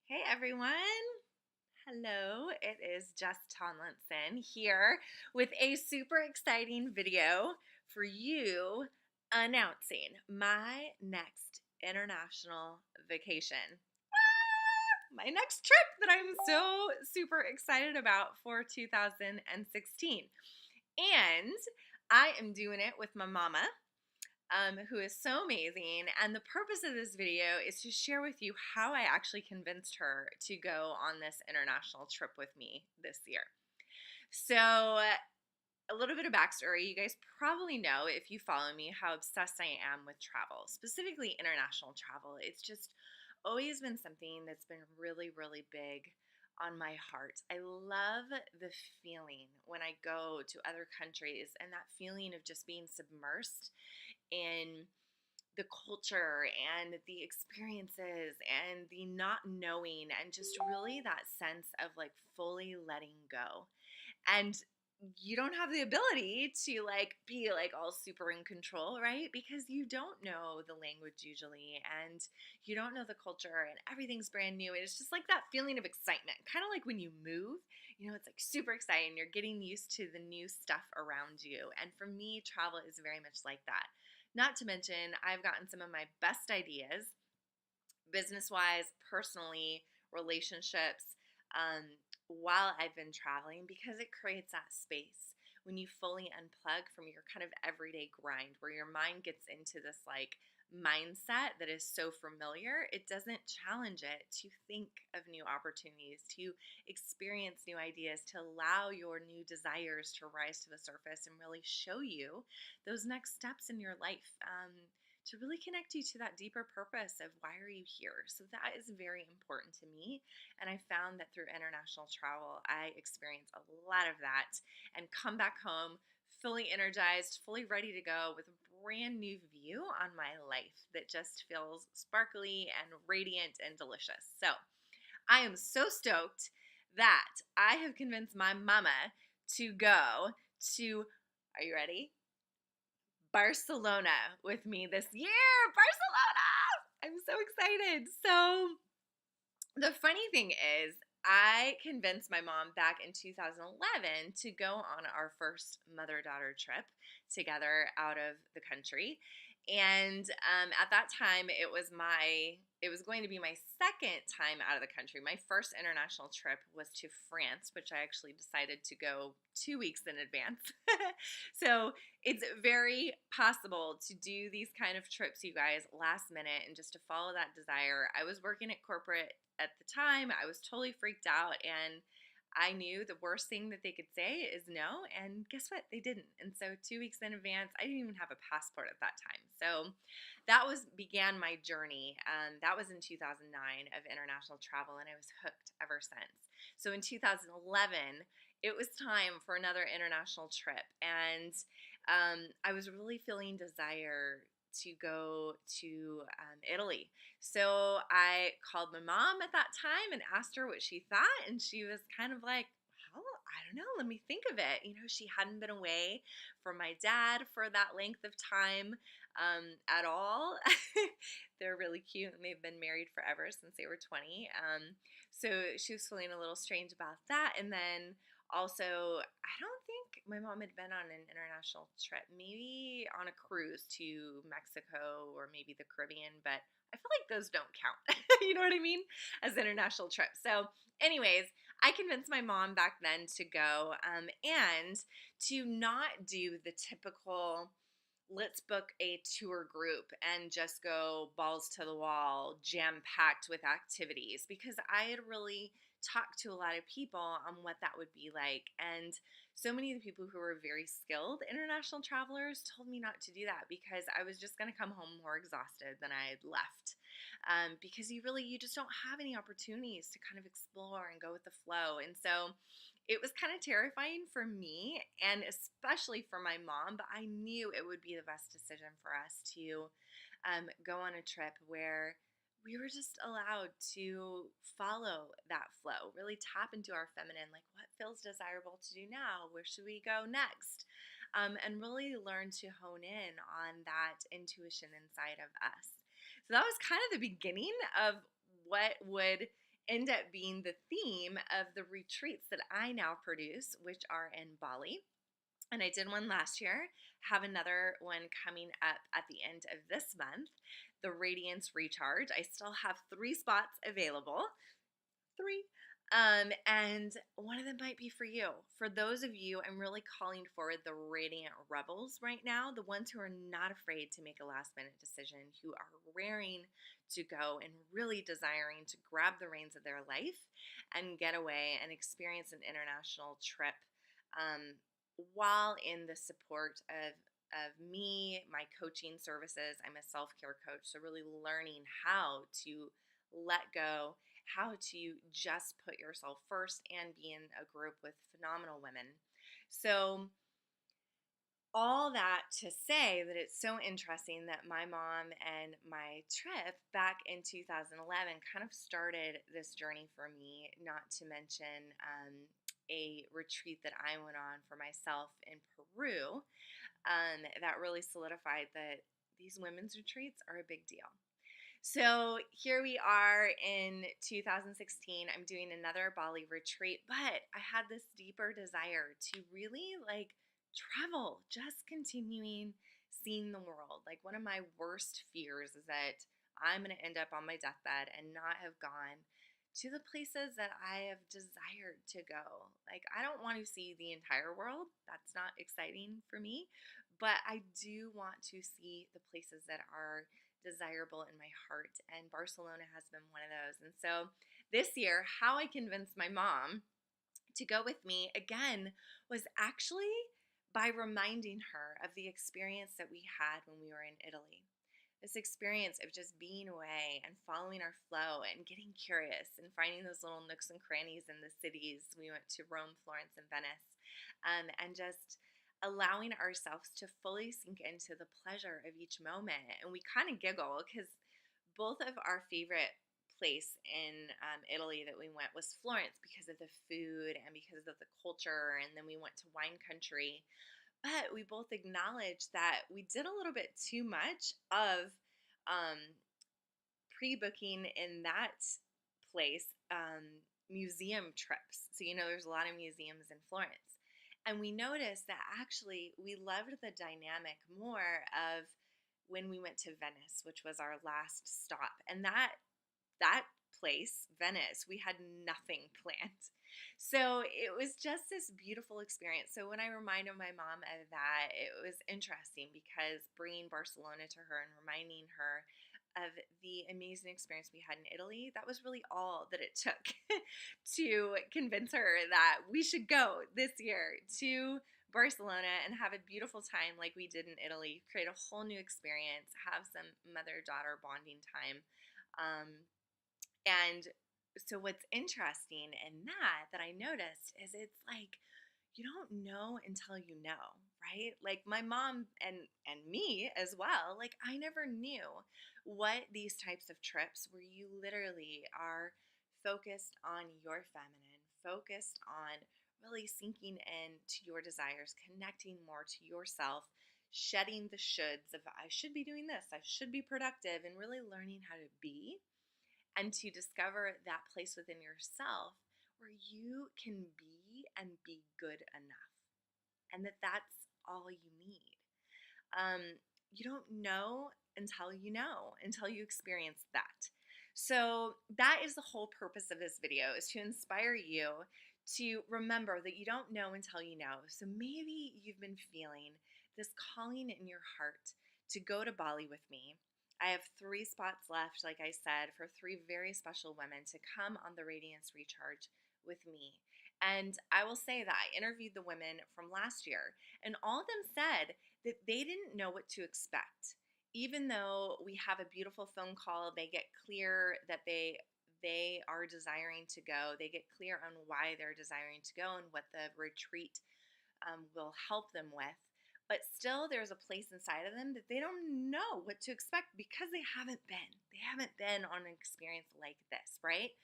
Hey everyone. Hello, it is Jess Tomlinson here with a super exciting video for you announcing my next international vacation. My next trip that I'm so super excited about for 2016. And I am doing it with my mama, who is so amazing. And the purpose of this video is to share with you how I actually convinced her to go on this international trip with me this year. So, a little bit of backstory. You guys probably know, if you follow me, how obsessed I am with travel, specifically international travel. It's just always been something that's been really, really big on my heart. I love the feeling when I go to other countries and that feeling of just being submersed in the culture and the experiences and the not knowing, and just really that sense of like fully letting go. And you don't have the ability to like be like all super in control, right? Because you don't know the language usually, and you don't know the culture, and everything's brand new. And it's just like that feeling of excitement, kind of like when you move, it's like super exciting. You're getting used to the new stuff around you. And for me, travel is very much like that. Not to mention, I've gotten some of my best ideas, business wise, personally, relationships, while I've been traveling, because it creates that space when you fully unplug from your kind of everyday grind, where your mind gets into this like mindset that is so familiar. It doesn't challenge it to think of new opportunities, to experience new ideas, to allow your new desires to rise to the surface and really show you those next steps in your life. To really connect you to that deeper purpose of why are you here. So that is very important to me. And I found that through international travel, I experience a lot of that and come back home fully energized, fully ready to go with a brand new view on my life that just feels sparkly and radiant and delicious. So I am so stoked that I have convinced my mama to go to, are you ready? Barcelona with me this year. Barcelona! I'm so excited. So, the funny thing is, I convinced my mom back in 2011 to go on our first mother daughter trip together out of the country. And at that time, it was going to be my second time out of the country. My first international trip was to France, which I actually decided to go 2 weeks in advance. So it's very possible to do these kind of trips, you guys, last minute and just to follow that desire. I was working at corporate at the time. I was totally freaked out, and I knew the worst thing that they could say is no. And guess what? They didn't. And so 2 weeks in advance, I didn't even have a passport at that time. So that began my journey. That was in 2009 of international travel, and I was hooked ever since. So in 2011, it was time for another international trip, and I was really feeling desire to go to Italy. So I called my mom at that time and asked her what she thought, and she was kind of like, well, I don't know, let me think of it. She hadn't been away from my dad for that length of time at all. They're really cute, and they've been married forever since they were 20. So she was feeling a little strange about that. And then also, I don't think my mom had been on an international trip, maybe on a cruise to Mexico or maybe the Caribbean, but I feel like those don't count. You know what I mean? As international trips. So, anyways, I convinced my mom back then to go, and to not do the typical let's book a tour group and just go balls to the wall, jam packed with activities, because I had really talked to a lot of people on what that would be like. And so many of the people who were very skilled international travelers told me not to do that because I was just going to come home more exhausted than I had left. Because you just don't have any opportunities to kind of explore and go with the flow. And so it was kind of terrifying for me and especially for my mom, but I knew it would be the best decision for us to go on a trip where we were just allowed to follow that flow, really tap into our feminine, like what feels desirable to do now? Where should we go next? And really learn to hone in on that intuition inside of us. So that was kind of the beginning of what would end up being the theme of the retreats that I now produce, which are in Bali. And I did one last year, have another one coming up at the end of this month, the Radiance Recharge. I still have 3 spots available. 3. And one of them might be for you. For those of you, I'm really calling forward the radiant rebels right now, the ones who are not afraid to make a last minute decision, who are raring to go and really desiring to grab the reins of their life and get away and experience an international trip, while in the support of me, my coaching services. I'm a self-care coach, so really learning how to let go, how to just put yourself first and be in a group with phenomenal women. So all that to say that it's so interesting that my mom and my trip back in 2011 kind of started this journey for me, not to mention a retreat that I went on for myself in Peru, that really solidified that these women's retreats are a big deal. So here we are in 2016. I'm doing another Bali retreat, but I had this deeper desire to really travel, just continuing seeing the world. Like, one of my worst fears is that I'm going to end up on my deathbed and not have gone to the places that I have desired to go. Like, I don't want to see the entire world. That's not exciting for me, but I do want to see the places that are desirable in my heart, and Barcelona has been one of those. And so this year, how I convinced my mom to go with me again was actually by reminding her of the experience that we had when we were in Italy. This experience of just being away and following our flow and getting curious and finding those little nooks and crannies in the cities. We went to Rome, Florence, and Venice, and just allowing ourselves to fully sink into the pleasure of each moment. And we kind of giggle because both of our favorite place in Italy that we went was Florence, because of the food and because of the culture, and then we went to wine country. But we both acknowledged that we did a little bit too much of pre-booking in that place, museum trips. So, there's a lot of museums in Florence. And we noticed that actually we loved the dynamic more of when we went to Venice, which was our last stop. And that place, Venice, we had nothing planned. So it was just this beautiful experience. So when I reminded my mom of that, it was interesting because bringing Barcelona to her and reminding her of the amazing experience we had in Italy, that was really all that it took to convince her that we should go this year to Barcelona and have a beautiful time like we did in Italy, create a whole new experience, have some mother-daughter bonding time. And so what's interesting in that I noticed is it's like you don't know until you know, right? Like my mom and me as well, like I never knew what these types of trips where you literally are focused on your feminine, focused on really sinking in to your desires, connecting more to yourself, shedding the shoulds of I should be doing this, I should be productive, and really learning how to be and to discover that place within yourself where you can be and be good enough, and that's all you need. You don't know until you experience that. So that is the whole purpose of this video, is to inspire you to remember that you don't know until you know. So maybe you've been feeling this calling in your heart to go to Bali with me. I have 3 spots left, like I said, for 3 very special women to come on the Radiance Recharge with me. And I will say that I interviewed the women from last year, and all of them said that they didn't know what to expect. Even though we have a beautiful phone call, they get clear that they are desiring to go. They get clear on why they're desiring to go and what the retreat will help them with. But still, there's a place inside of them that they don't know what to expect because they haven't been. They haven't been on an experience like this, right?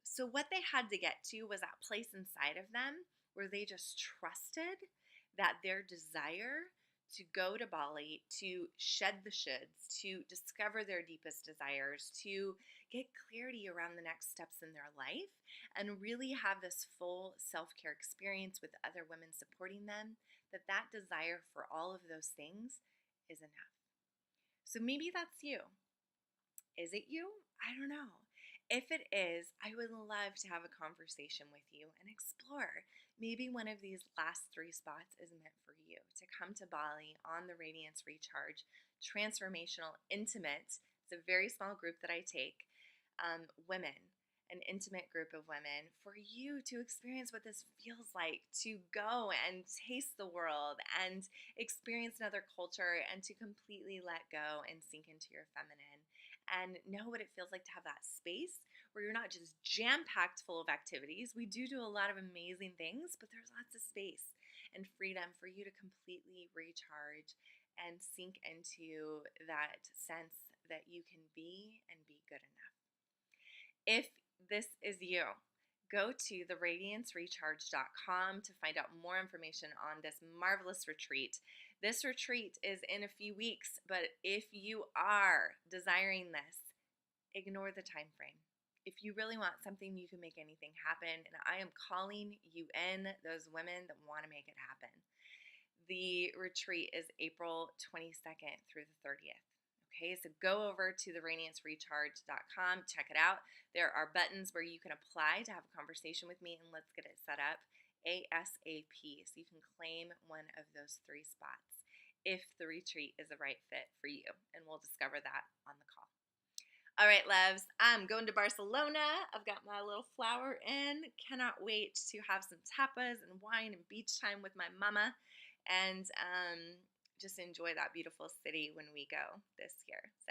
So what they had to get to was that place inside of them where they just trusted that their desire to go to Bali, to shed the shoulds, to discover their deepest desires, to get clarity around the next steps in their life, and really have this full self-care experience with other women supporting them, that desire for all of those things is enough. So maybe that's you. Is it you? I don't know. If it is, I would love to have a conversation with you and explore. Maybe one of these last three spots is meant for you to come to Bali on the Radiance Recharge Transformational Intimate. It's a very small group that I take, women, an intimate group of women, for you to experience what this feels like to go and taste the world and experience another culture and to completely let go and sink into your feminine and know what it feels like to have that space where you're not just jam-packed full of activities. We do a lot of amazing things, but there's lots of space and freedom for you to completely recharge and sink into that sense that you can be and be good enough. If this is you, go to theradiancerecharge.com to find out more information on this marvelous retreat. This retreat is in a few weeks, but if you are desiring this, ignore the time frame. If you really want something, you can make anything happen, and I am calling you in, those women that want to make it happen. The retreat is April 22nd through the 30th. Okay, so go over to theradiancerecharge.com, check it out. There are buttons where you can apply to have a conversation with me, and let's get it set up ASAP so you can claim one of those three spots if the retreat is the right fit for you, and we'll discover that on the call. All right, loves, I'm going to Barcelona. I've got my little flower in. Cannot wait to have some tapas and wine and beach time with my mama, and just enjoy that beautiful city when we go this year. So